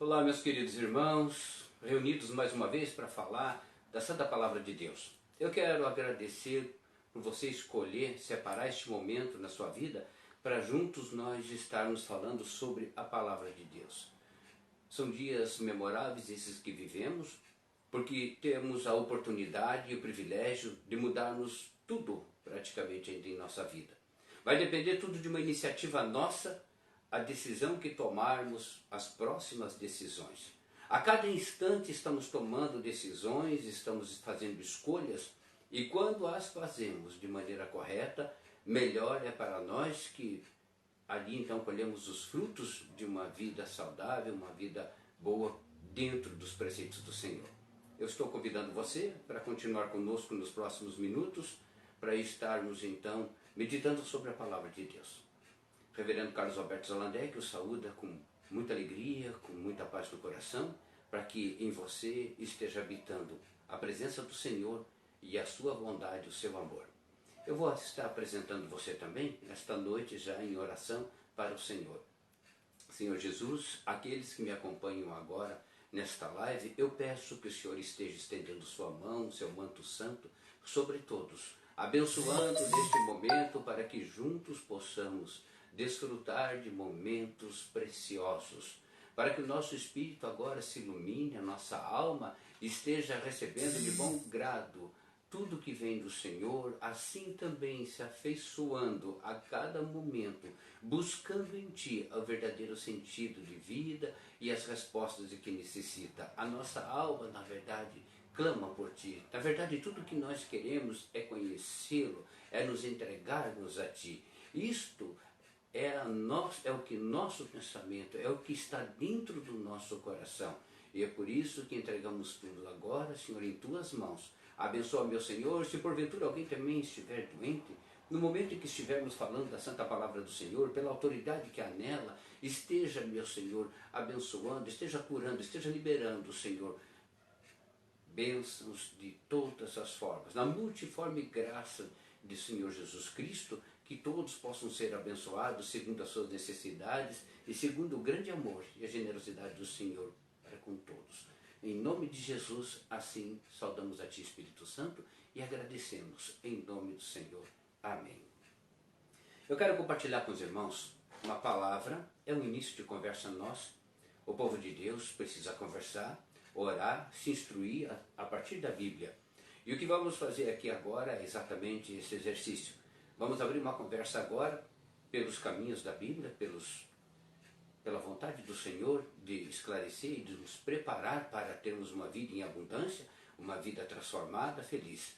Olá, meus queridos irmãos, reunidos mais uma vez para falar da Santa Palavra de Deus. Eu quero agradecer por você escolher separar este momento na sua vida para juntos nós estarmos falando sobre a Palavra de Deus. São dias memoráveis esses que vivemos, porque temos a oportunidade e o privilégio de mudarmos tudo praticamente em nossa vida. Vai depender tudo de uma iniciativa nossa, a decisão que tomarmos, as próximas decisões. A cada instante estamos tomando decisões, estamos fazendo escolhas, e quando as fazemos de maneira correta, melhor é para nós que ali então colhemos os frutos de uma vida saudável, uma vida boa dentro dos preceitos do Senhor. Eu estou convidando você para continuar conosco nos próximos minutos, para estarmos então meditando sobre a Palavra de Deus. Reverendo Carlos Alberto Zalandec o saúda com muita alegria, com muita paz no coração, para que em você esteja habitando a presença do Senhor e a sua bondade, o seu amor. Eu vou estar apresentando você também, esta noite, já em oração para o Senhor. Senhor Jesus, aqueles que me acompanham agora nesta live, eu peço que o Senhor esteja estendendo sua mão, seu manto santo, sobre todos, abençoando neste momento para que juntos possamos desfrutar de momentos preciosos, para que o nosso espírito agora se ilumine, a nossa alma esteja recebendo de bom grado tudo que vem do Senhor, assim também se afeiçoando a cada momento, buscando em Ti o verdadeiro sentido de vida e as respostas de que necessita. A nossa alma, na verdade, clama por Ti. Na verdade, tudo que nós queremos é conhecê-lo, é nos entregarmos a Ti. Isto é o que nosso pensamento, é o que está dentro do nosso coração. E é por isso que entregamos tudo agora, Senhor, em Tuas mãos. Abençoa, meu Senhor, se porventura alguém também estiver doente, no momento em que estivermos falando da Santa Palavra do Senhor, pela autoridade que há nela, esteja, meu Senhor, abençoando, esteja curando, esteja liberando, Senhor, bênçãos de todas as formas, na multiforme graça de Senhor Jesus Cristo, que todos possam ser abençoados segundo as suas necessidades e segundo o grande amor e a generosidade do Senhor para com todos. Em nome de Jesus, assim saudamos a Ti, Espírito Santo, e agradecemos em nome do Senhor. Amém. Eu quero compartilhar com os irmãos uma palavra, é um início de conversa nossa. O povo de Deus precisa conversar, orar, se instruir a partir da Bíblia. E o que vamos fazer aqui agora é exatamente esse exercício. Vamos abrir uma conversa agora pelos caminhos da Bíblia, pela vontade do Senhor de esclarecer e de nos preparar para termos uma vida em abundância, uma vida transformada, feliz.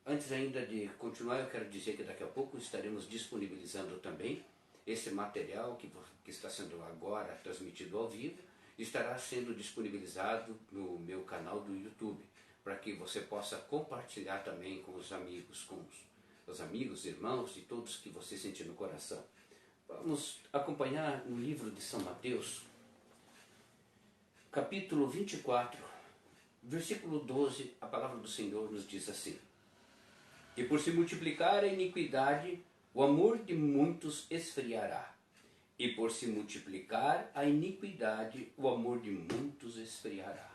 Antes ainda de continuar, eu quero dizer que daqui a pouco estaremos disponibilizando também esse material que está sendo agora transmitido ao vivo, estará sendo disponibilizado no meu canal do YouTube, para que você possa compartilhar também com os amigos, os amigos, irmãos e todos que você sentir no coração. Vamos acompanhar no livro de São Mateus, capítulo 24, versículo 12, a palavra do Senhor nos diz assim: E por se multiplicar a iniquidade, o amor de muitos esfriará. E por se multiplicar a iniquidade, o amor de muitos esfriará.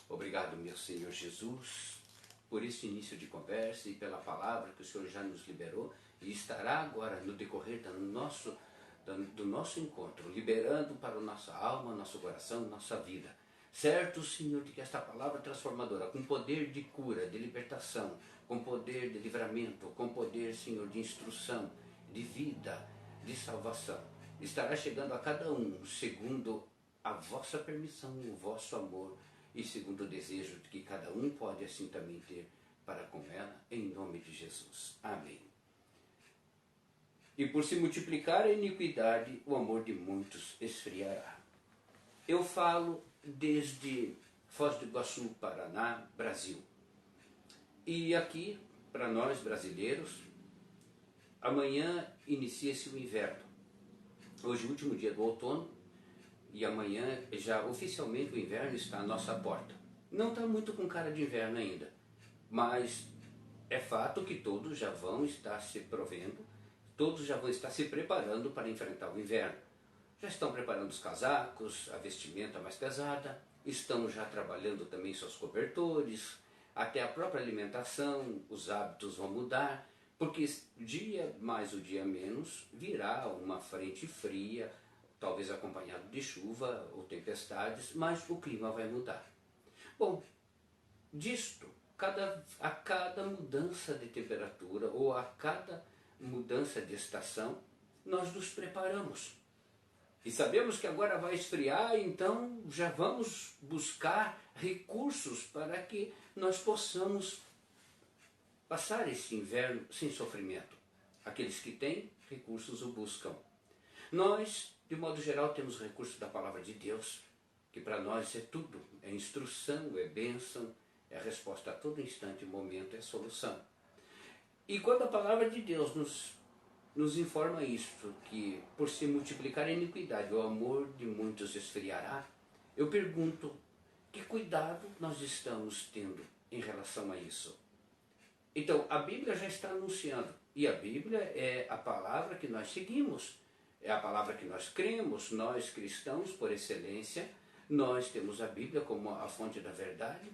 Obrigado, meu Senhor Jesus, por esse início de conversa e pela palavra que o Senhor já nos liberou e estará agora no decorrer do nosso encontro, liberando para a nossa alma, nosso coração, nossa vida. Certo, Senhor, de que esta palavra transformadora, com poder de cura, de libertação, com poder de livramento, com poder, Senhor, de instrução, de vida, de salvação, estará chegando a cada um segundo a vossa permissão, o vosso amor, e segundo o desejo de que cada um pode assim também ter para com ela, em nome de Jesus. Amém. E por se multiplicar a iniquidade, o amor de muitos esfriará. Eu falo desde Foz do Iguaçu, Paraná, Brasil. E aqui, para nós brasileiros, amanhã inicia-se o inverno. Hoje é o último dia do outono, e amanhã já oficialmente o inverno está à nossa porta. Não está muito com cara de inverno ainda, mas é fato que todos já vão estar se provendo, todos já vão estar se preparando para enfrentar o inverno. já estão preparando os casacos, a vestimenta mais pesada, estão já trabalhando também seus cobertores, até a própria alimentação, os hábitos vão mudar, porque dia mais o dia menos virá uma frente fria, talvez acompanhado de chuva ou tempestades, mas o clima vai mudar. Bom, disto, a cada mudança de temperatura ou a cada mudança de estação, nós nos preparamos. E sabemos que agora vai esfriar, então já vamos buscar recursos para que nós possamos passar esse inverno sem sofrimento. Aqueles que têm recursos o buscam. Nós, de modo geral, temos recursos da palavra de Deus, que para nós é tudo, é instrução, é bênção, é a resposta a todo instante, momento, é solução. E quando a palavra de Deus nos informa isto, que por se multiplicar a iniquidade, o amor de muitos esfriará, eu pergunto, que cuidado nós estamos tendo em relação a isso? Então, a Bíblia já está anunciando, e a Bíblia é a palavra que nós seguimos, é a palavra que nós cremos, nós cristãos por excelência, nós temos a Bíblia como a fonte da verdade,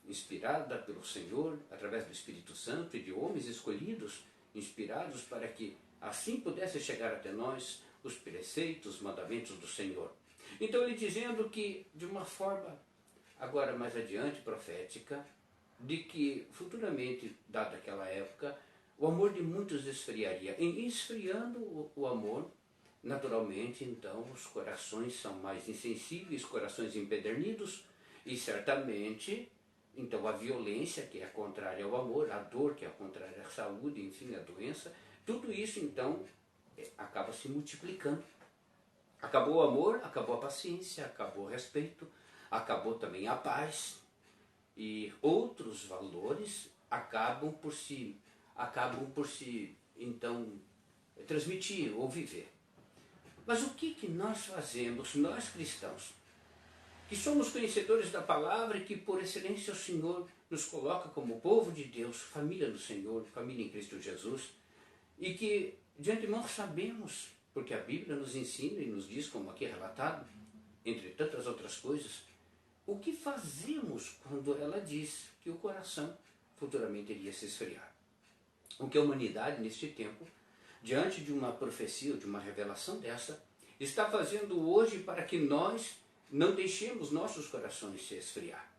inspirada pelo Senhor, através do Espírito Santo e de homens escolhidos, inspirados para que assim pudesse chegar até nós os preceitos, os mandamentos do Senhor. Então ele dizendo que, de uma forma, agora mais adiante, profética, de que futuramente, dada aquela época, o amor de muitos esfriaria. Em esfriando o amor, naturalmente, então, os corações são mais insensíveis, corações empedernidos, e certamente, então, a violência, que é contrária ao amor, a dor, que é contrária à saúde, enfim, a doença, tudo isso, então, acaba se multiplicando. Acabou o amor, acabou a paciência, acabou o respeito, acabou também a paz, e outros valores acabam por se, então, transmitir ou viver. Mas o que nós fazemos, nós cristãos, que somos conhecedores da palavra e que por excelência o Senhor nos coloca como povo de Deus, família do Senhor, família em Cristo Jesus, e que de antemão sabemos, porque a Bíblia nos ensina e nos diz, como aqui é relatado, entre tantas outras coisas, o que fazemos quando ela diz que o coração futuramente iria se esfriar. O que a humanidade neste tempo, diante de uma profecia, de uma revelação dessa, está fazendo hoje para que nós não deixemos nossos corações se esfriar.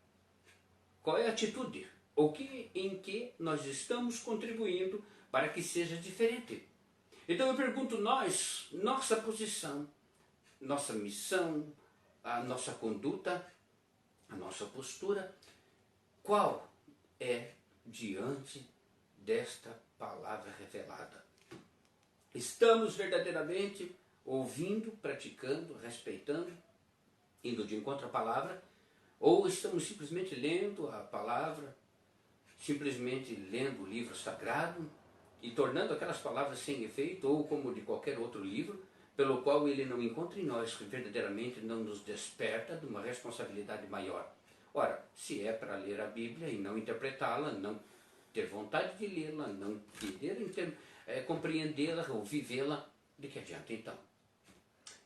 Qual é a atitude? Em que nós estamos contribuindo para que seja diferente? Então eu pergunto nós, nossa posição, nossa missão, a nossa conduta, a nossa postura, qual é diante desta palavra revelada? Estamos verdadeiramente ouvindo, praticando, respeitando, indo de encontro à palavra, ou estamos simplesmente lendo a palavra, simplesmente lendo o livro sagrado e tornando aquelas palavras sem efeito, ou como de qualquer outro livro, pelo qual ele não encontra em nós, que verdadeiramente não nos desperta de uma responsabilidade maior. Ora, se é para ler a Bíblia e não interpretá-la, não ter vontade de lê-la, não querer compreendê-la ou vivê-la, de que adianta então?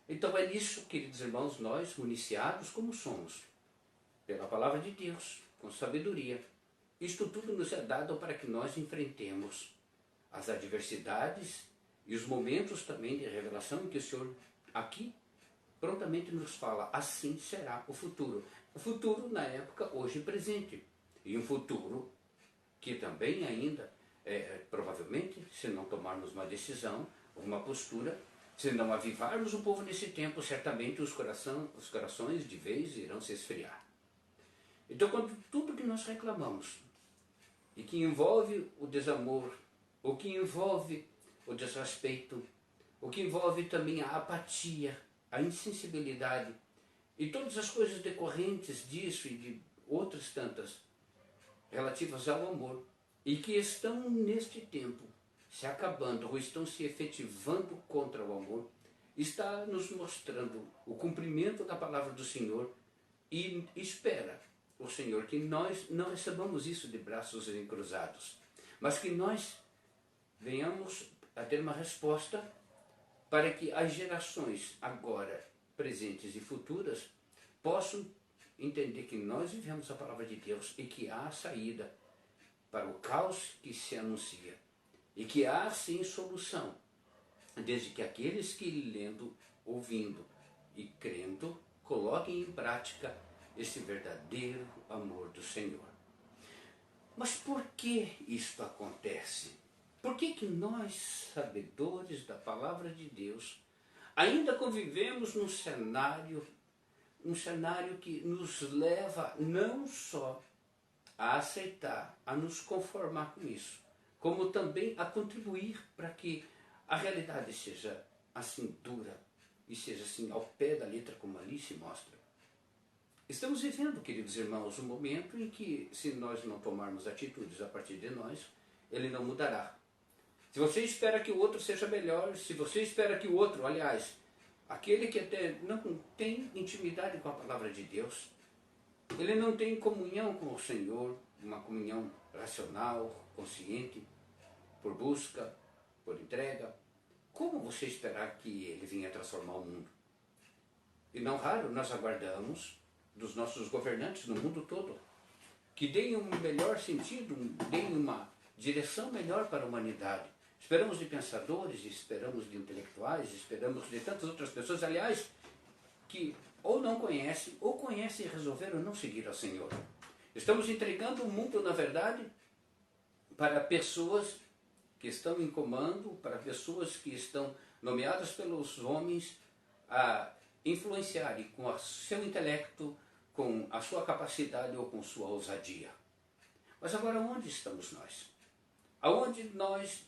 Então é nisso, queridos irmãos, nós, municiados como somos, pela palavra de Deus, com sabedoria, isto tudo nos é dado para que nós enfrentemos as adversidades e os momentos também de revelação em que o Senhor aqui prontamente nos fala, assim será o futuro. O futuro na época hoje presente. E um futuro que também ainda, provavelmente, se não tomarmos uma decisão, uma postura, se não avivarmos o povo nesse tempo, certamente os corações de vez irão se esfriar. Então, quando tudo que nós reclamamos, e que envolve o desamor, o que envolve o desrespeito, o que envolve também a apatia, a insensibilidade, e todas as coisas decorrentes disso e de outras tantas, relativas ao amor, e que estão neste tempo se acabando ou estão se efetivando contra o amor, está nos mostrando o cumprimento da palavra do Senhor e espera o Senhor que nós não recebamos isso de braços cruzados, mas que nós venhamos a ter uma resposta para que as gerações agora, presentes e futuras, possam entender que nós vivemos a palavra de Deus e que há saída para o caos que se anuncia e que há sim solução, desde que aqueles que lendo, ouvindo e crendo coloquem em prática esse verdadeiro amor do Senhor. Mas por que isto acontece? Por que nós, sabedores da palavra de Deus, ainda convivemos num cenário que nos leva não só a aceitar, a nos conformar com isso, como também a contribuir para que a realidade seja assim dura e seja assim ao pé da letra como ali se mostra? Estamos vivendo, queridos irmãos, um momento em que, se nós não tomarmos atitudes a partir de nós, ele não mudará. Se você espera que o outro seja melhor, se você espera que o outro, aliás, aquele que até não tem intimidade com a palavra de Deus, ele não tem comunhão com o Senhor, uma comunhão racional, consciente, por busca, por entrega, como você esperar que ele venha transformar o mundo? E não raro nós aguardamos dos nossos governantes no mundo todo que deem um melhor sentido, deem uma direção melhor para a humanidade. Esperamos de pensadores, esperamos de intelectuais, esperamos de tantas outras pessoas, aliás, que ou não conhecem, ou conhecem e resolveram não seguir ao Senhor. Estamos entregando o mundo, na verdade, para pessoas que estão em comando, para pessoas que estão nomeadas pelos homens a influenciarem com o seu intelecto, com a sua capacidade ou com sua ousadia. Mas agora onde estamos nós? Aonde nós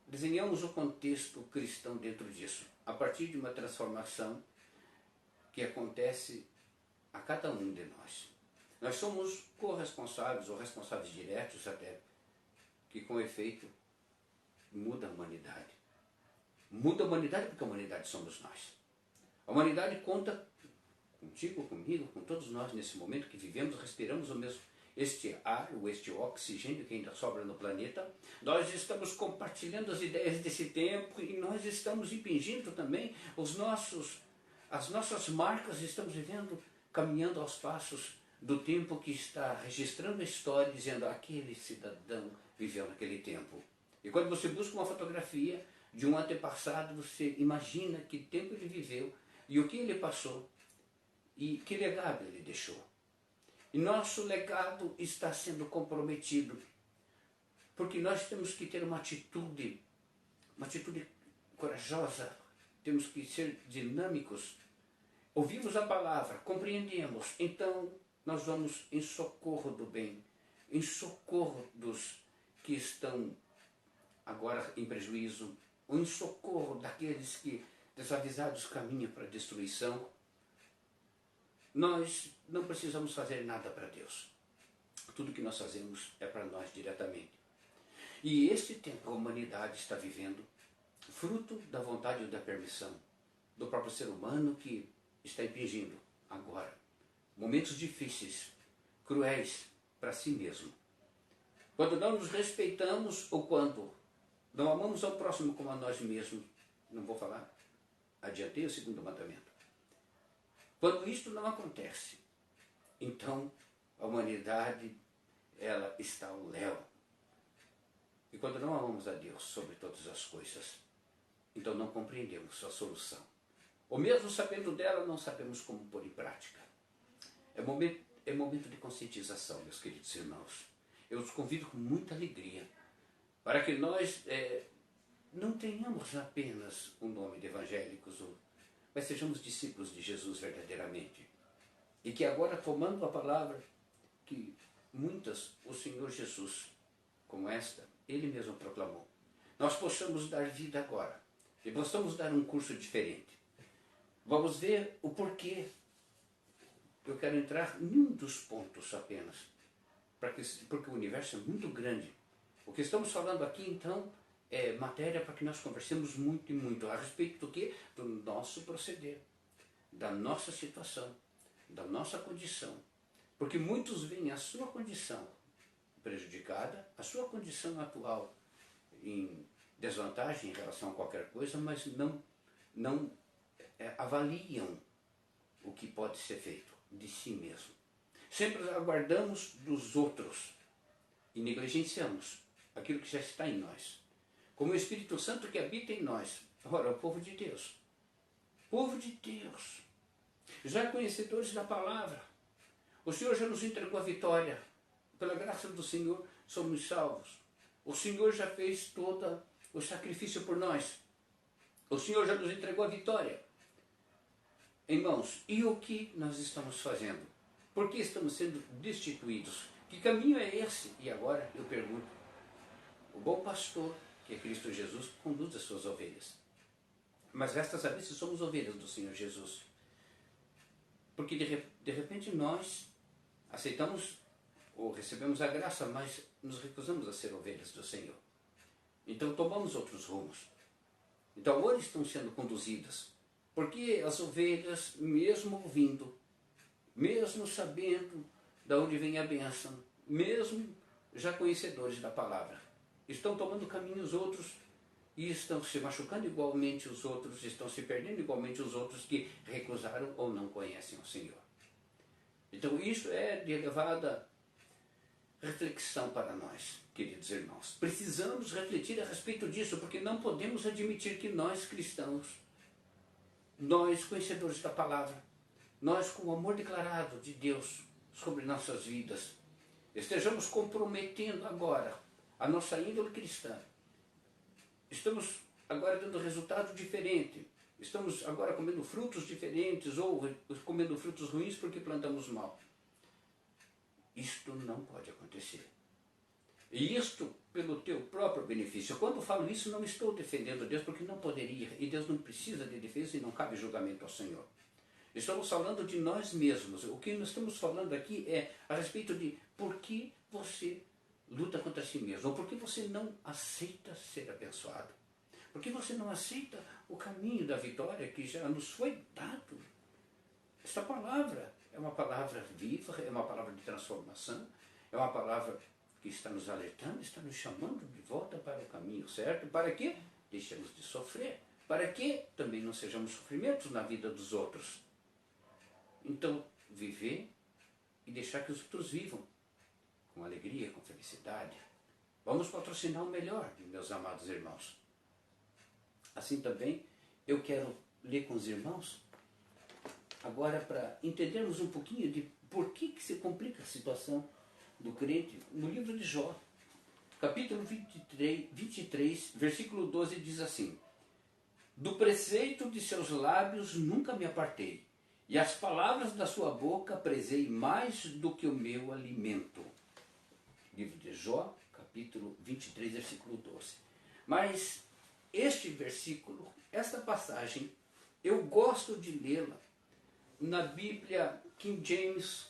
desenhamos o contexto cristão dentro disso? A partir de uma transformação que acontece a cada um de nós. Nós somos corresponsáveis ou responsáveis diretos até, que com efeito muda a humanidade. Muda a humanidade porque a humanidade somos nós. A humanidade conta contigo, comigo, com todos nós nesse momento que vivemos, respiramos o mesmo, este ar, este oxigênio que ainda sobra no planeta. Nós estamos compartilhando as ideias desse tempo e nós estamos impingindo também as nossas marcas, estamos vivendo, caminhando aos passos do tempo que está registrando a história, dizendo aquele cidadão viveu naquele tempo. E quando você busca uma fotografia de um antepassado, você imagina que tempo ele viveu e o que ele passou e que legado ele deixou. E nosso legado está sendo comprometido, porque nós temos que ter uma atitude corajosa, temos que ser dinâmicos. Ouvimos a palavra, compreendemos, então nós vamos em socorro do bem, em socorro dos que estão agora em prejuízo, ou em socorro daqueles que desavisados caminham para a destruição. Nós não precisamos fazer nada para Deus. Tudo que nós fazemos é para nós diretamente. E este tempo a humanidade está vivendo, fruto da vontade ou da permissão do próprio ser humano que está impingindo agora momentos difíceis, cruéis para si mesmo. Quando não nos respeitamos ou quando não amamos ao próximo como a nós mesmos, não vou falar, adiantei o segundo mandamento. Quando isto não acontece, então a humanidade ela está ao léu. E quando não amamos a Deus sobre todas as coisas, então não compreendemos a solução. Ou mesmo sabendo dela, não sabemos como pôr em prática. É momento de conscientização, meus queridos irmãos. Eu os convido com muita alegria para que nós não tenhamos apenas o nome de evangélicos, mas sejamos discípulos de Jesus verdadeiramente. E que agora, tomando a palavra, que muitas o Senhor Jesus, como esta, Ele mesmo proclamou, nós possamos dar vida agora e possamos dar um curso diferente. Vamos ver o porquê. Eu quero entrar em um dos pontos apenas, porque o universo é muito grande. O que estamos falando aqui, então, é matéria para que nós conversemos muito e muito a respeito do quê? Do nosso proceder, da nossa situação, da nossa condição. Porque muitos veem a sua condição prejudicada, a sua condição atual em desvantagem em relação a qualquer coisa, mas não não avaliam o que pode ser feito de si mesmo. Sempre aguardamos dos outros e negligenciamos aquilo que já está em nós. Como o Espírito Santo que habita em nós. Ora, o povo de Deus. Povo de Deus. Já conhecedores da palavra. O Senhor já nos entregou a vitória. Pela graça do Senhor somos salvos. O Senhor já fez todo o sacrifício por nós. O Senhor já nos entregou a vitória. Irmãos, e o que nós estamos fazendo? Por que estamos sendo destituídos? Que caminho é esse? E agora eu pergunto, o bom pastor, que é Cristo Jesus, conduz as suas ovelhas. Mas resta saber se somos ovelhas do Senhor Jesus. Porque de repente nós aceitamos ou recebemos a graça, mas nos recusamos a ser ovelhas do Senhor. Então tomamos outros rumos. Então hoje estão sendo conduzidas. Porque as ovelhas, mesmo ouvindo, mesmo sabendo de onde vem a bênção, mesmo já conhecedores da palavra, estão tomando caminhos outros e estão se machucando igualmente os outros, estão se perdendo igualmente os outros que recusaram ou não conhecem o Senhor. Então isso é de elevada reflexão para nós, queridos irmãos. Precisamos refletir a respeito disso, porque não podemos admitir que nós cristãos, nós conhecedores da palavra, nós com o amor declarado de Deus sobre nossas vidas, estejamos comprometendo agora a nossa índole cristã. Estamos agora dando resultado diferente. Estamos agora comendo frutos diferentes ou comendo frutos ruins porque plantamos mal. Isto não pode acontecer. E isto pelo teu próprio benefício. Quando falo isso, não estou defendendo Deus, porque não poderia. E Deus não precisa de defesa e não cabe julgamento ao Senhor. Estamos falando de nós mesmos. O que nós estamos falando aqui é a respeito de por que você luta contra si mesmo. Ou por que você não aceita ser abençoado. Por que você não aceita o caminho da vitória que já nos foi dado. Esta palavra é uma palavra viva, é uma palavra de transformação, é uma palavra que está nos alertando, está nos chamando de volta para o caminho certo. Para que deixemos de sofrer. Para que também não sejamos sofrimentos na vida dos outros. Então, viver e deixar que os outros vivam com alegria, com felicidade. Vamos patrocinar o melhor, meus amados irmãos. Assim também, eu quero ler com os irmãos, agora para entendermos um pouquinho de por que se complica a situação do crente no livro de Jó. Capítulo 23, versículo 12 diz assim: do preceito de seus lábios nunca me apartei, e as palavras da sua boca prezei mais do que o meu alimento. Livro de Jó, capítulo 23, versículo 12. Mas este versículo, esta passagem, eu gosto de lê-la na Bíblia King James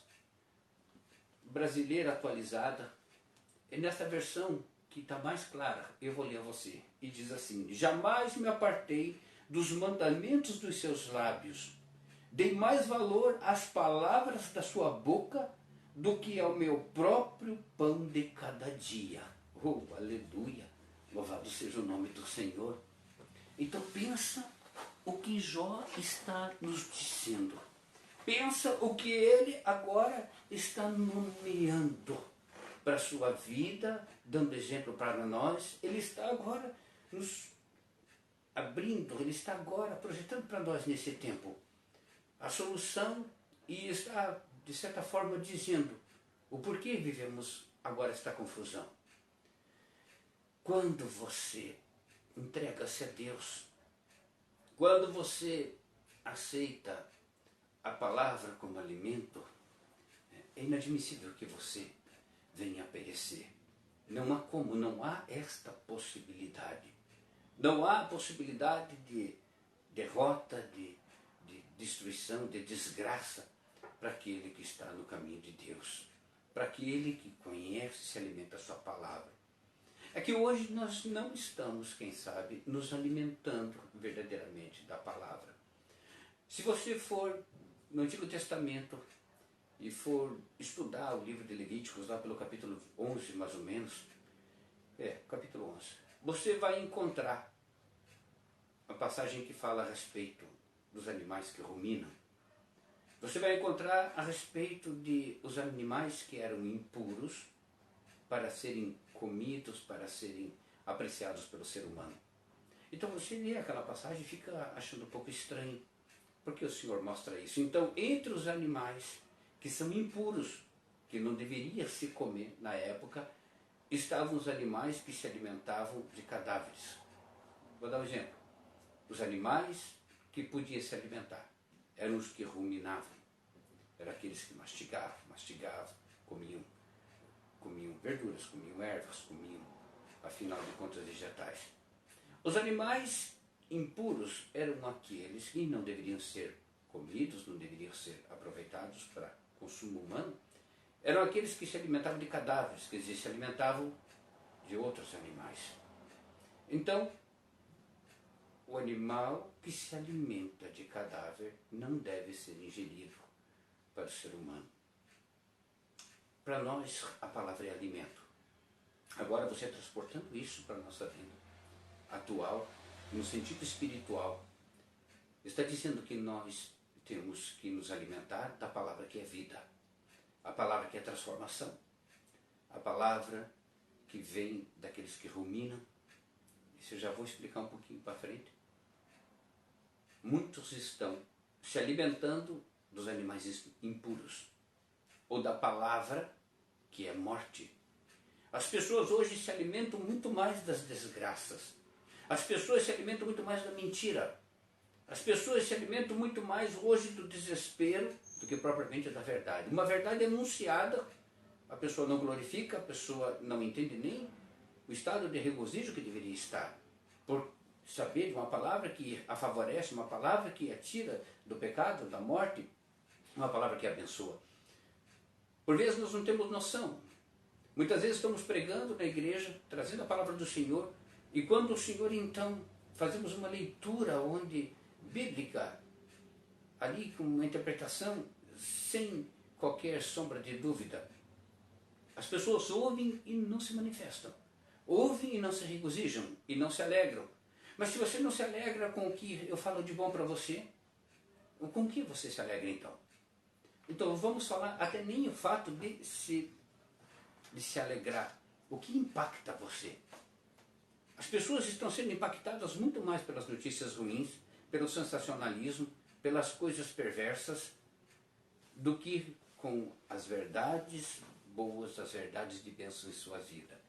brasileira atualizada. É nessa versão que está mais clara, eu vou ler a você. E diz assim: jamais me apartei dos mandamentos dos seus lábios, dei mais valor às palavras da sua boca do que ao meu próprio pão de cada dia. Oh, aleluia! Louvado seja o nome do Senhor. Então pensa o que Jó está nos dizendo. Pensa o que ele agora está nomeando para a sua vida, dando exemplo para nós. Ele está agora nos abrindo, ele está agora projetando para nós nesse tempo a solução e está, de certa forma, dizendo o porquê vivemos agora esta confusão. Quando você entrega-se a Deus, quando você aceita a palavra como alimento, é inadmissível que você venha a perecer. Não há como, não há esta possibilidade. Não há possibilidade de derrota, de destruição, de desgraça para aquele que está no caminho de Deus, para aquele que conhece e se alimenta da sua palavra. É que hoje nós não estamos, quem sabe, nos alimentando verdadeiramente da palavra. Se você for no Antigo Testamento e for estudar o livro de Levíticos, lá pelo capítulo 11, mais ou menos, capítulo 11, você vai encontrar a passagem que fala a respeito dos animais que ruminam. Você vai encontrar a respeito de os animais que eram impuros para serem comidos, para serem apreciados pelo ser humano. Então você lê aquela passagem e fica achando um pouco estranho. Por que o Senhor mostra isso? Então, entre os animais que são impuros, que não deveria se comer na época, estavam os animais que se alimentavam de cadáveres. Vou dar um exemplo. Os animais que podiam se alimentar eram os que ruminavam. Eram aqueles que mastigavam, comiam verduras, comiam ervas, comiam, afinal de contas, vegetais. Os animais impuros eram aqueles que não deveriam ser comidos, não deveriam ser aproveitados para consumo humano. Eram aqueles que se alimentavam de cadáveres, quer dizer, se alimentavam de outros animais. Então, o animal que se alimenta de cadáver não deve ser ingerido para o ser humano. Para nós, a palavra é alimento. Agora, você transportando isso para a nossa vida atual, no sentido espiritual, está dizendo que nós temos que nos alimentar da palavra que é vida, a palavra que é transformação, a palavra que vem daqueles que ruminam. Isso eu já vou explicar um pouquinho para frente. Muitos estão se alimentando dos animais impuros, ou da palavra que é morte. As pessoas hoje se alimentam muito mais das desgraças. As pessoas se alimentam muito mais da mentira. As pessoas se alimentam muito mais hoje do desespero do que propriamente da verdade. Uma verdade anunciada, a pessoa não glorifica, a pessoa não entende nem o estado de regozijo que deveria estar, por saber de uma palavra que a favorece, uma palavra que a tira do pecado, da morte, uma palavra que a abençoa. Por vezes nós não temos noção. Muitas vezes estamos pregando na igreja, trazendo a palavra do Senhor, e quando o Senhor, então, fazemos uma leitura onde bíblica, ali com uma interpretação sem qualquer sombra de dúvida, as pessoas ouvem e não se manifestam. Ouvem e não se regozijam, e não se alegram. Mas se você não se alegra com o que eu falo de bom para você, com o que você se alegra então? Então vamos falar até nem o fato de se alegrar. O que impacta você? As pessoas estão sendo impactadas muito mais pelas notícias ruins, pelo sensacionalismo, pelas coisas perversas, do que com as verdades boas, as verdades de bênção em sua vida.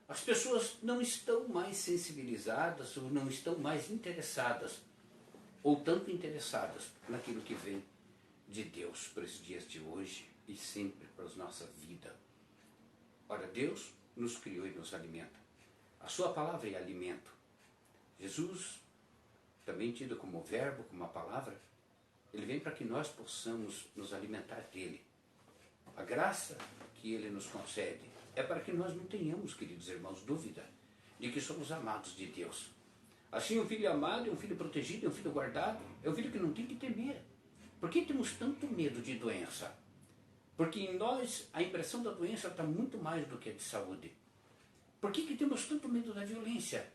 As pessoas não estão mais sensibilizadas, ou não estão mais interessadas, ou tanto interessadas naquilo que vem de Deus para os dias de hoje e sempre para a nossa vida. Ora, Deus nos criou e nos alimenta. A sua palavra é alimento. Jesus, também tido como verbo, como uma palavra, ele vem para que nós possamos nos alimentar dele. A graça que ele nos concede é para que nós não tenhamos, queridos irmãos, dúvida de que somos amados de Deus. Assim, um filho amado é um filho protegido, é um filho guardado, é um filho que não tem que temer. Por que temos tanto medo de doença? Porque em nós a impressão da doença está muito mais do que a de saúde. Por que temos tanto medo da violência?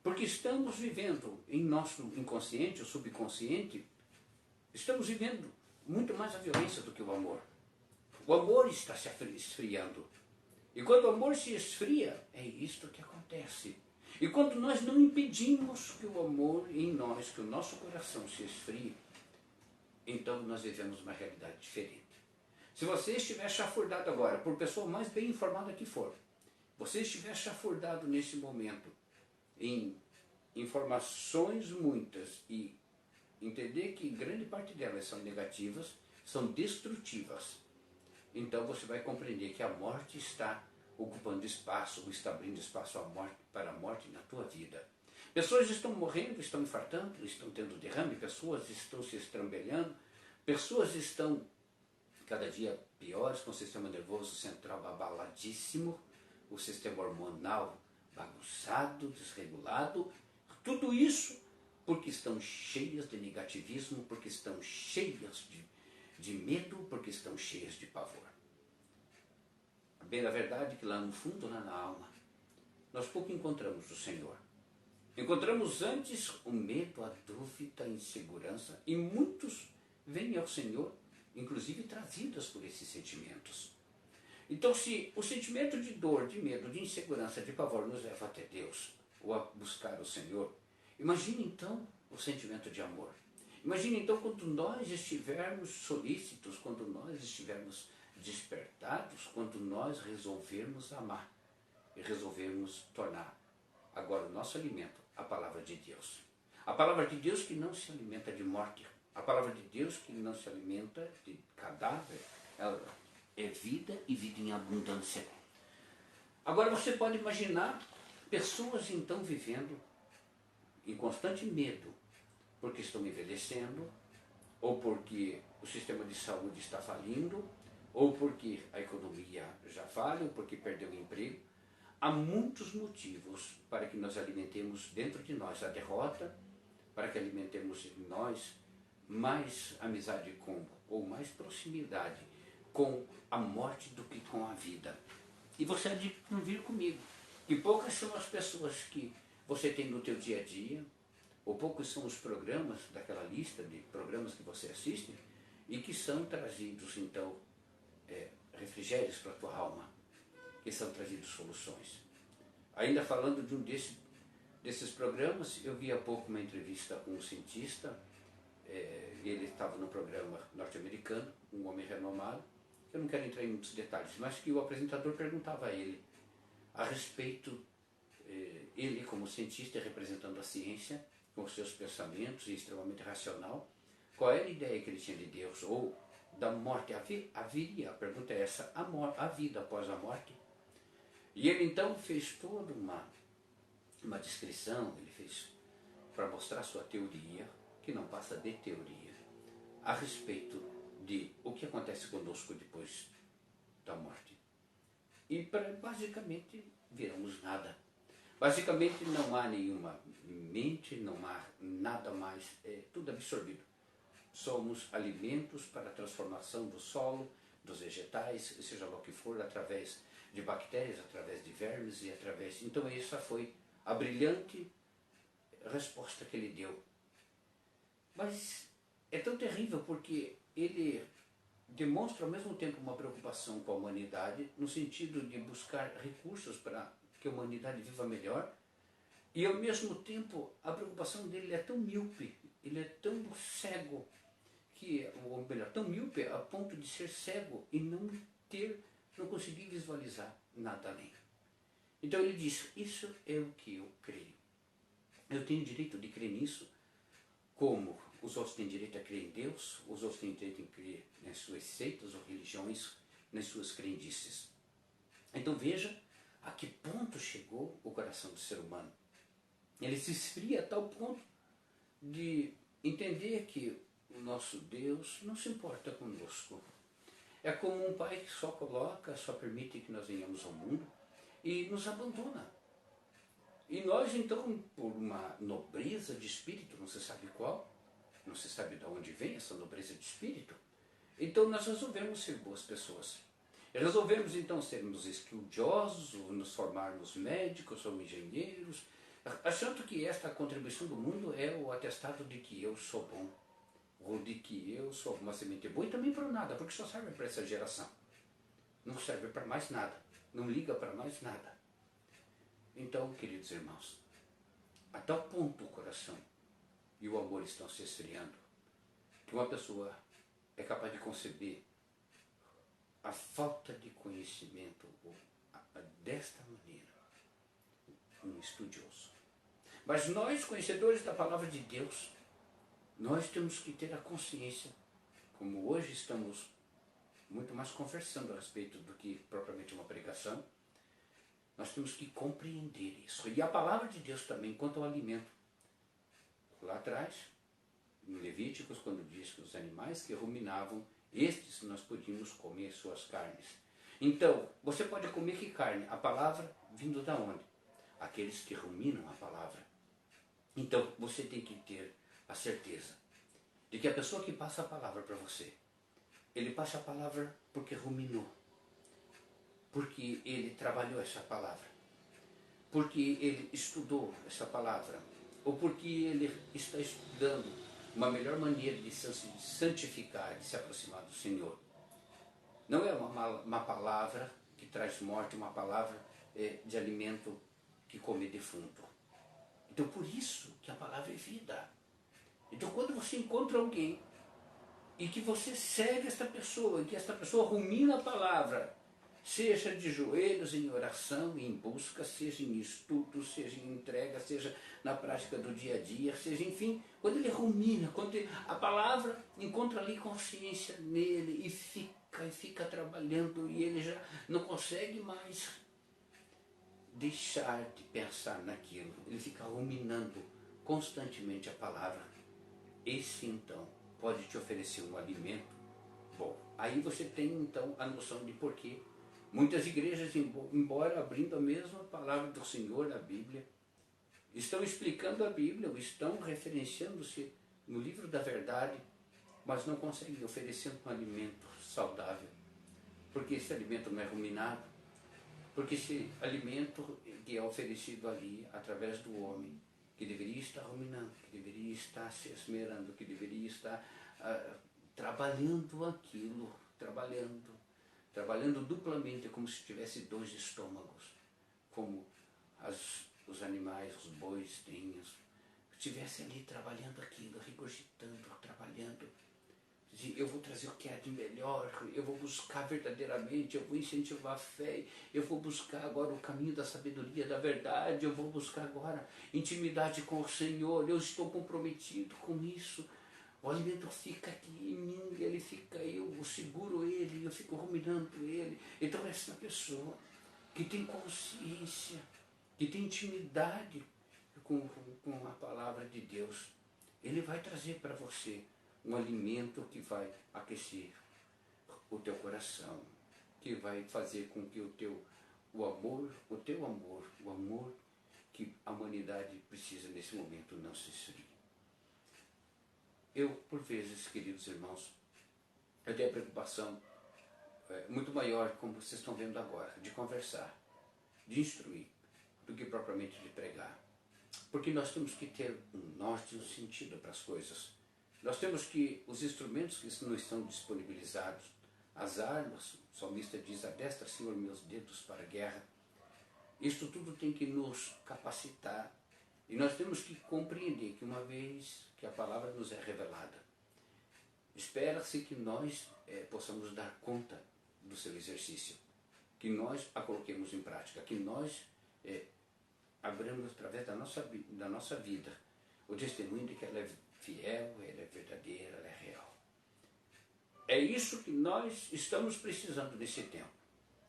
Porque estamos vivendo em nosso inconsciente, ou subconsciente, estamos vivendo muito mais a violência do que o amor. O amor está se esfriando. E quando o amor se esfria, é isto que acontece. E quando nós não impedimos que o amor em nós, que o nosso coração se esfrie, então nós vivemos uma realidade diferente. Se você estiver chafurdado agora, por pessoa mais bem informada que for, você estiver chafurdado nesse momento em informações muitas e entender que grande parte delas são negativas, são destrutivas, então você vai compreender que a morte está ocupando espaço, ou está abrindo espaço para a morte na tua vida. Pessoas estão morrendo, estão infartando, estão tendo derrame, pessoas estão se estrambelhando, pessoas estão cada dia piores, com o sistema nervoso central abaladíssimo, o sistema hormonal bagunçado, desregulado, tudo isso porque estão cheias de negativismo, porque estão cheias de medo, porque estão cheias de pavor. A bem da verdade é que lá no fundo, lá na alma, nós pouco encontramos o Senhor. Encontramos antes o medo, a dúvida, a insegurança, e muitos vêm ao Senhor, inclusive trazidos por esses sentimentos. Então, se o sentimento de dor, de medo, de insegurança, de pavor nos leva até Deus, ou a buscar o Senhor, imagine então o sentimento de amor. Imagine então quando nós estivermos solícitos, quando nós estivermos despertados, quando nós resolvermos amar e resolvermos tornar agora o nosso alimento a palavra de Deus. A palavra de Deus que não se alimenta de morte, a palavra de Deus que não se alimenta de cadáver, ela é vida e vida em abundância. Agora você pode imaginar pessoas então vivendo em constante medo, porque estão envelhecendo, ou porque o sistema de saúde está falindo, ou porque a economia já falha, ou porque perdeu o emprego. Há muitos motivos para que nós alimentemos dentro de nós a derrota, para que alimentemos em nós mais amizade com, ou mais proximidade com a morte do que com a vida. E você há de convir comigo que poucas são as pessoas que você tem no teu dia a dia, ou poucos são os programas daquela lista de programas que você assiste e que são trazidos então refrigérios para a tua alma, que são trazidos soluções. Ainda falando de um desses programas, eu vi há pouco uma entrevista com um cientista, ele estava no programa norte-americano, um homem renomado, eu não quero entrar em muitos detalhes, mas que o apresentador perguntava a ele a respeito, ele como cientista representando a ciência, com seus pensamentos e extremamente racional, qual era a ideia que ele tinha de Deus, ou da morte. Haveria, a pergunta é essa, a vida após a morte? E ele então fez toda uma descrição, ele fez para mostrar sua teoria, que não passa de teoria, a respeito de o que acontece conosco depois da morte. E basicamente viramos nada. Basicamente não há nenhuma mente, não há nada mais, é tudo absorvido. Somos alimentos para a transformação do solo, dos vegetais, seja lá o que for, através de bactérias, através de vermes e através... Então essa foi a brilhante resposta que ele deu. Mas é tão terrível porque ele demonstra ao mesmo tempo uma preocupação com a humanidade, no sentido de buscar recursos para que a humanidade viva melhor, e ao mesmo tempo a preocupação dele é tão míope, ele é tão cego, ou melhor, tão míope a ponto de ser cego e não conseguir visualizar nada além. Então ele diz, isso é o que eu creio. Eu tenho direito de crer nisso, como os outros têm direito a crer em Deus, os outros têm direito a crer nas suas seitas ou religiões, nas suas crendices. Então veja a que ponto chegou o coração do ser humano. Ele se esfria a tal ponto de entender que o nosso Deus não se importa conosco. É como um pai que só permite que nós venhamos ao mundo e nos abandona. E nós então, por uma nobreza de espírito, não se sabe qual, não se sabe de onde vem essa nobreza de espírito, então nós resolvemos ser boas pessoas. Resolvemos então sermos estudiosos, nos formarmos médicos ou engenheiros, achando que esta contribuição do mundo é o atestado de que eu sou bom, ou de que eu sou uma semente boa, e também para nada, porque só serve para essa geração. Não serve para mais nada, não liga para mais nada. Então, queridos irmãos, a tal ponto o coração e o amor estão se esfriando, que uma pessoa é capaz de conceber a falta de conhecimento desta maneira, um estudioso. Mas nós, conhecedores da palavra de Deus, nós temos que ter a consciência, como hoje estamos muito mais conversando a respeito do que propriamente uma pregação, nós temos que compreender isso. E a palavra de Deus também, quanto ao alimento. Lá atrás, em Levíticos, quando diz que os animais que ruminavam, estes nós podíamos comer suas carnes. Então, você pode comer que carne? A palavra vindo da onde? Aqueles que ruminam a palavra. Então, você tem que ter a certeza de que a pessoa que passa a palavra para você, ele passa a palavra porque ruminou, porque ele trabalhou essa palavra. porque ele estudou essa palavra, ou porque ele está estudando uma melhor maneira de se santificar, de se aproximar do Senhor. Não é uma palavra que traz morte, uma palavra de alimento que come defunto. Então, por isso que a palavra é vida. Então, quando você encontra alguém e que você segue esta pessoa, e que esta pessoa rumina a palavra, seja de joelhos em oração, em busca, seja em estudo, seja em entrega, seja na prática do dia a dia, seja, enfim, quando ele rumina, quando a palavra encontra ali consciência nele e fica trabalhando, e ele já não consegue mais deixar de pensar naquilo, ele fica ruminando constantemente a palavra. Esse então pode te oferecer um alimento bom. Aí você tem então a noção de porquê muitas igrejas, embora abrindo a mesma palavra do Senhor na Bíblia, estão explicando a Bíblia, ou estão referenciando-se no livro da verdade, mas não conseguem oferecer um alimento saudável, porque esse alimento não é ruminado, porque esse alimento que é oferecido ali através do homem, que deveria estar ruminando, que deveria estar se esmerando, que deveria estar trabalhando aquilo, trabalhando duplamente, como se tivesse dois estômagos, como os animais, os bois têm, estivesse ali trabalhando aquilo, regurgitando, trabalhando. Eu vou trazer o que é de melhor, eu vou buscar verdadeiramente, eu vou incentivar a fé, eu vou buscar agora o caminho da sabedoria, da verdade, eu vou buscar agora intimidade com o Senhor, eu estou comprometido com isso. O alimento fica aqui em mim, ele fica, eu seguro ele, eu fico ruminando ele. Então essa pessoa que tem consciência, que tem intimidade com a palavra de Deus, ele vai trazer para você um alimento que vai aquecer o teu coração, que vai fazer com que o amor que a humanidade precisa nesse momento não se esfrie. Eu, por vezes, queridos irmãos, eu tenho a preocupação muito maior, como vocês estão vendo agora, de conversar, de instruir, do que propriamente de pregar. Porque nós temos que ter um norte e um sentido para as coisas. Nós temos que, os instrumentos que não estão disponibilizados, as armas, o salmista diz, adestra, Senhor, meus dedos para a guerra. Isto tudo tem que nos capacitar. E nós temos que compreender que uma vez que a palavra nos é revelada, espera-se que nós possamos dar conta do seu exercício, que nós a coloquemos em prática, que nós abramos através da nossa vida o testemunho de que ela é fiel, ela é verdadeira, ela é real. É isso que nós estamos precisando nesse tempo.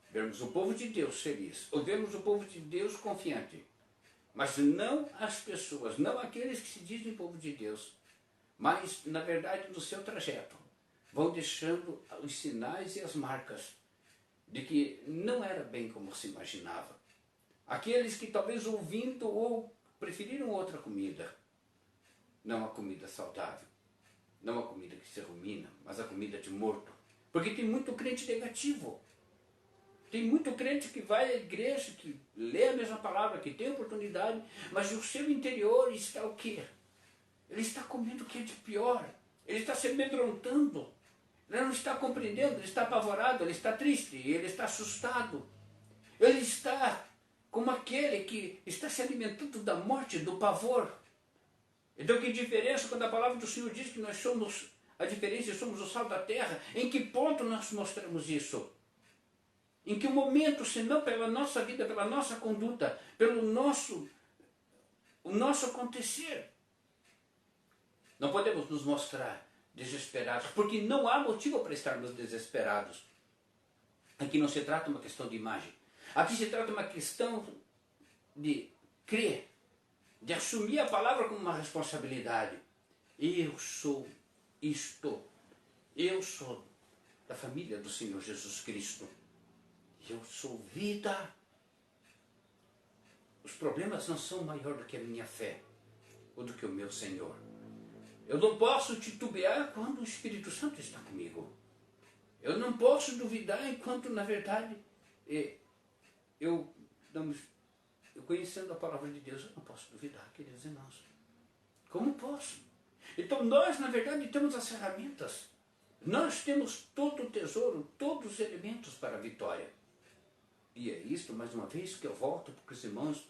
Vermos o povo de Deus feliz, ou vermos o povo de Deus confiante, mas não as pessoas, não aqueles que se dizem povo de Deus, mas, na verdade, no seu trajeto, vão deixando os sinais e as marcas de que não era bem como se imaginava. Aqueles que talvez ouvindo ou preferiram outra comida, não a comida saudável, não a comida que se rumina, mas a comida de morto. Porque tem muito crente negativo. Tem muito crente que vai à igreja, que lê a mesma palavra, que tem oportunidade, mas o seu interior está o quê? Ele está comendo o que é de pior. Ele está se amedrontando. Ele não está compreendendo, ele está apavorado, ele está triste, ele está assustado. Ele está como aquele que está se alimentando da morte, do pavor. Então que diferença quando a palavra do Senhor diz que nós somos a diferença e somos o sal da terra? Em que ponto nós mostramos isso? Em que momento, senão pela nossa vida, pela nossa conduta, pelo nosso acontecer? Não podemos nos mostrar desesperados, porque não há motivo para estarmos desesperados. Aqui não se trata uma questão de imagem. Aqui se trata uma questão de crer, de assumir a palavra como uma responsabilidade. Eu sou isto. Eu sou da família do Senhor Jesus Cristo. Eu sou vida. Os problemas não são maior do que a minha fé ou do que o meu Senhor. Eu não posso titubear quando o Espírito Santo está comigo. Eu não posso duvidar enquanto, na verdade, eu não eu conhecendo a palavra de Deus, eu não posso duvidar, queridos irmãos. Como posso? Então nós, na verdade, temos as ferramentas. Nós temos todo o tesouro, todos os elementos para a vitória. E é isto, mais uma vez, que eu volto, porque os irmãos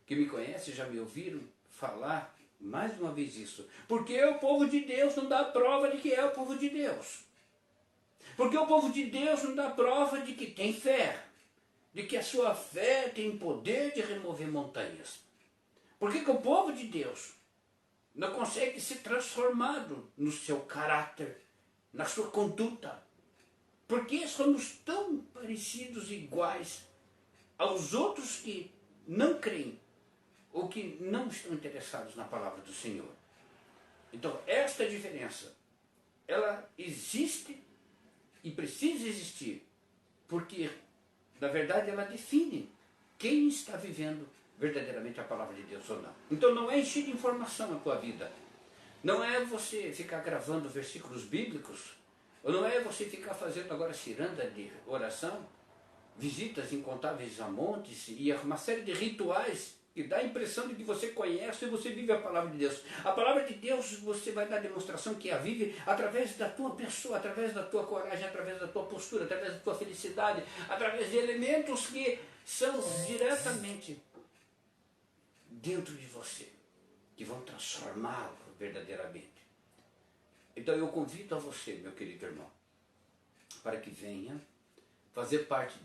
que me conhecem já me ouviram falar mais uma vez isso. Porque o povo de Deus não dá prova de que é o povo de Deus. Porque o povo de Deus não dá prova de que tem fé. De que a sua fé tem poder de remover montanhas. Por que o povo de Deus não consegue ser transformado no seu caráter, na sua conduta? Porque somos tão parecidos e iguais aos outros que não creem ou que não estão interessados na palavra do Senhor. Então, esta diferença, ela existe e precisa existir, porque, na verdade, ela define quem está vivendo verdadeiramente a palavra de Deus ou não. Então, não é encher de informação a tua vida. Não é você ficar gravando versículos bíblicos, ou não é você ficar fazendo agora ciranda de oração, visitas incontáveis a montes e uma série de rituais que dá a impressão de que você conhece e você vive a palavra de Deus. A palavra de Deus você vai dar demonstração que a vive através da tua pessoa, através da tua coragem, através da tua postura, através da tua felicidade, através de elementos que são diretamente dentro de você, que vão transformá-lo verdadeiramente. Então eu convido a você, meu querido irmão, para que venha fazer parte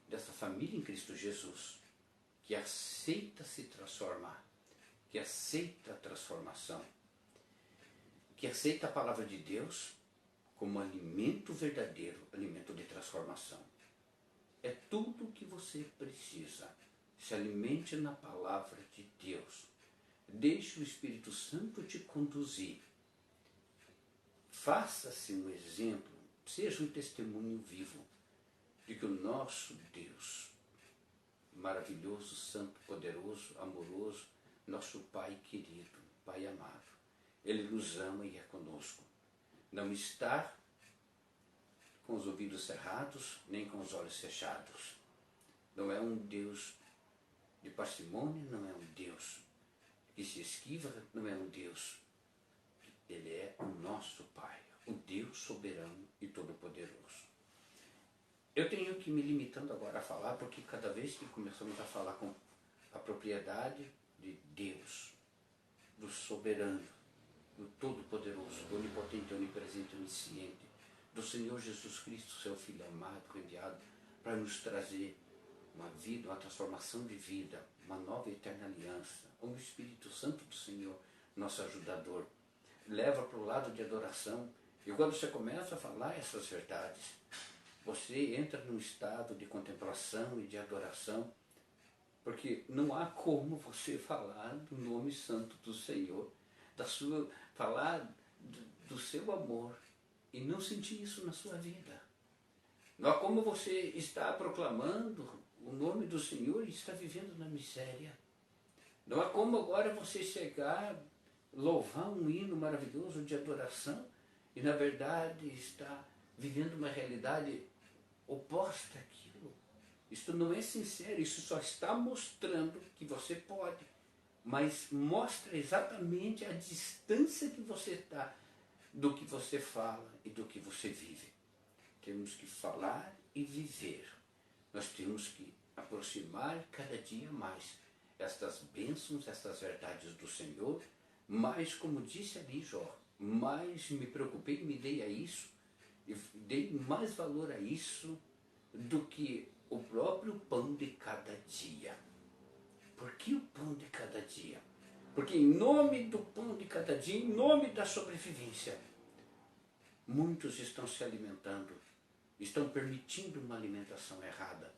dessa família em Cristo Jesus, que aceita se transformar, que aceita a transformação, que aceita a palavra de Deus como alimento verdadeiro, alimento de transformação. É tudo o que você precisa. Se alimente na palavra de Deus. Deixe o Espírito Santo te conduzir. Faça-se um exemplo, seja um testemunho vivo de que o nosso Deus, maravilhoso, santo, poderoso, amoroso, nosso Pai querido, Pai amado, Ele nos ama e é conosco. Não está com os ouvidos cerrados, nem com os olhos fechados. Não é um Deus de parcimônia, não é um Deus que se esquiva, não é um Deus. Ele é o nosso Pai, o Deus soberano e todo-poderoso. Eu tenho que me limitando agora a falar, porque cada vez que começamos a falar com a propriedade de Deus, do soberano, do todo-poderoso, do onipotente, onipresente, onisciente, do Senhor Jesus Cristo, seu Filho amado, enviado para nos trazer uma vida, uma transformação de vida, uma nova e eterna aliança, o Espírito Santo do Senhor, nosso ajudador, leva para o lado de adoração. E quando você começa a falar essas verdades, você entra num estado de contemplação e de adoração, porque não há como você falar do nome santo do Senhor, falar do seu amor e não sentir isso na sua vida. Não há como você estar proclamando o nome do Senhor e estar vivendo na miséria. Não há como agora você chegar, louvar um hino maravilhoso de adoração e na verdade está vivendo uma realidade oposta àquilo. Isto não é sincero, isso só está mostrando que você pode, mas mostra exatamente a distância que você está do que você fala e do que você vive. Temos que falar e viver. Nós temos que aproximar cada dia mais estas bênçãos, estas verdades do Senhor, mas como disse ali Jó, mais me preocupei e me dei a isso, e dei mais valor a isso do que o próprio pão de cada dia. Por que o pão de cada dia? Porque em nome do pão de cada dia, em nome da sobrevivência, muitos estão se alimentando, estão permitindo uma alimentação errada,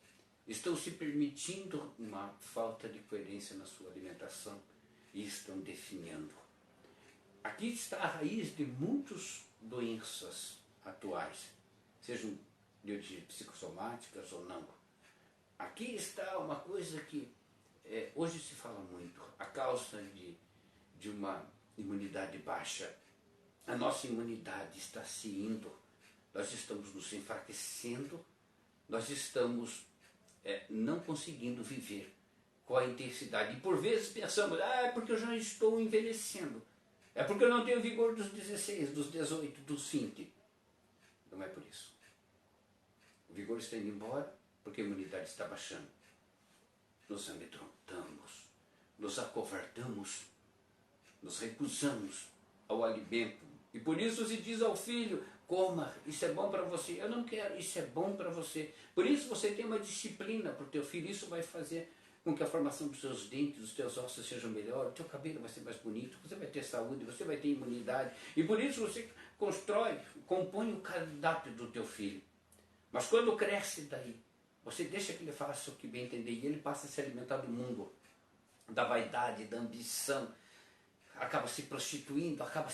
estão se permitindo uma falta de coerência na sua alimentação e estão definhando. Aqui está a raiz de muitas doenças atuais, sejam de origem psicossomáticas ou não. Aqui está uma coisa que hoje se fala muito, a causa de uma imunidade baixa. A nossa imunidade está se indo, nós estamos nos enfraquecendo, nós estamos não conseguindo viver com a intensidade. E por vezes pensamos, é porque eu já estou envelhecendo. É porque eu não tenho vigor dos 16, dos 18, dos 20. Não é por isso. O vigor está indo embora porque a imunidade está baixando. Nos amedrontamos, nos acovardamos, nos recusamos ao alimento. E por isso se diz ao filho, coma, isso é bom para você. Eu não quero, isso é bom para você. Por isso você tem uma disciplina para o teu filho. Isso vai fazer com que a formação dos seus dentes, dos teus ossos sejam melhor, o teu cabelo vai ser mais bonito, você vai ter saúde, você vai ter imunidade. E por isso você compõe o cardápio do teu filho. Mas quando cresce daí, você deixa que ele faça o que bem entender e ele passa a se alimentar do mundo, da vaidade, da ambição, acaba se prostituindo, acaba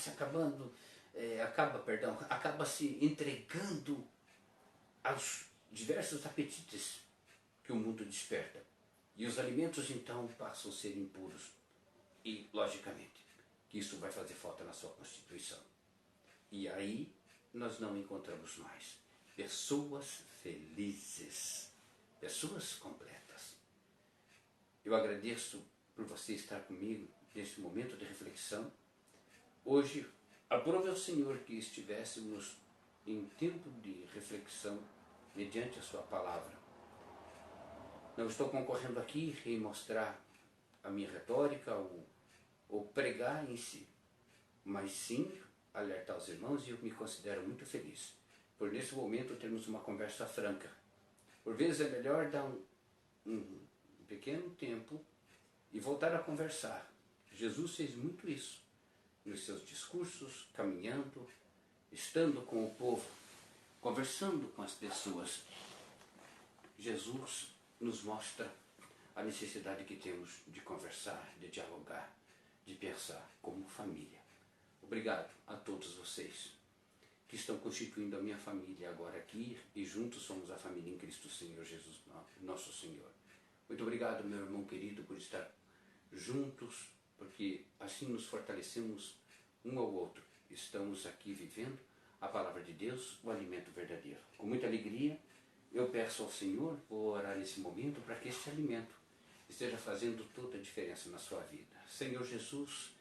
se entregando aos diversos apetites que o mundo desperta. E os alimentos então passam a ser impuros. E, logicamente, que isso vai fazer falta na sua constituição. E aí nós não encontramos mais pessoas felizes, pessoas completas. Eu agradeço por você estar comigo neste momento de reflexão. Hoje, aprove ao Senhor que estivéssemos em tempo de reflexão mediante a sua palavra. Não estou concorrendo aqui em mostrar a minha retórica ou pregar em si, mas sim alertar os irmãos, e eu me considero muito feliz por nesse momento termos uma conversa franca. Por vezes é melhor dar um pequeno tempo e voltar a conversar. Jesus fez muito isso nos seus discursos, caminhando, estando com o povo, conversando com as pessoas. Jesus nos mostra a necessidade que temos de conversar, de dialogar, de pensar como família. Obrigado a todos vocês que estão constituindo a minha família agora aqui e juntos somos a família em Cristo Senhor Jesus, nosso Senhor. Muito obrigado, meu irmão querido, por estar juntos, porque assim nos fortalecemos um ao outro. Estamos aqui vivendo a palavra de Deus, o alimento verdadeiro. Com muita alegria, eu peço ao Senhor, vou orar nesse momento, para que este alimento esteja fazendo toda a diferença na sua vida. Senhor Jesus,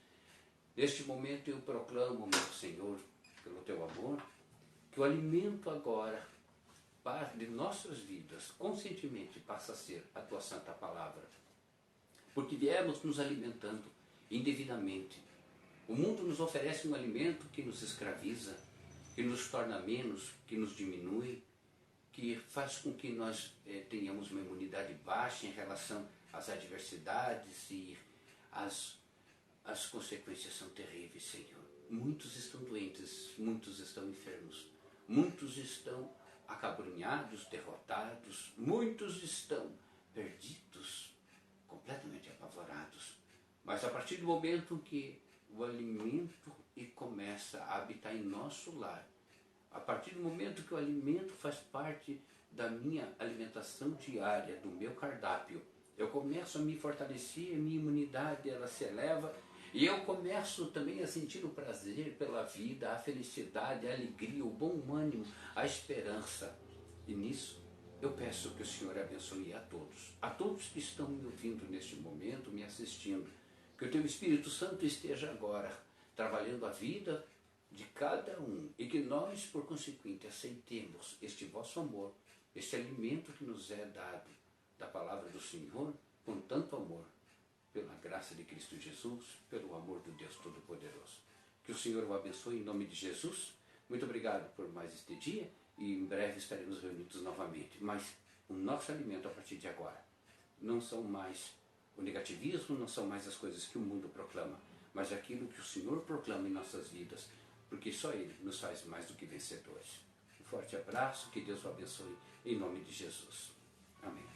neste momento eu proclamo, meu Senhor, pelo teu amor, que o alimento agora de nossas vidas, conscientemente, passa a ser a tua santa palavra. Porque viemos nos alimentando indevidamente. O mundo nos oferece um alimento que nos escraviza, que nos torna menos, que nos diminui, que faz com que nós tenhamos uma imunidade baixa em relação às adversidades e as consequências são terríveis, Senhor. Muitos estão doentes, muitos estão enfermos, muitos estão acabrunhados, derrotados, muitos estão perdidos, completamente apavorados. Mas a partir do momento que o alimento começa a habitar em nosso lar, a partir do momento que o alimento faz parte da minha alimentação diária, do meu cardápio, eu começo a me fortalecer, a minha imunidade ela se eleva, e eu começo também a sentir o prazer pela vida, a felicidade, a alegria, o bom ânimo, a esperança. E nisso eu peço que o Senhor abençoe a todos que estão me ouvindo neste momento, me assistindo. Que o teu Espírito Santo esteja agora trabalhando a vida de cada um e que nós, por consequente, aceitemos este vosso amor, este alimento que nos é dado da palavra do Senhor com tanto amor, pela graça de Cristo Jesus, pelo amor do Deus Todo-Poderoso. Que o Senhor o abençoe em nome de Jesus. Muito obrigado por mais este dia e em breve estaremos reunidos novamente. Mas o nosso alimento a partir de agora não são mais o negativismo, não são mais as coisas que o mundo proclama, mas aquilo que o Senhor proclama em nossas vidas, porque só Ele nos faz mais do que vencedores. Um forte abraço, que Deus o abençoe em nome de Jesus. Amém.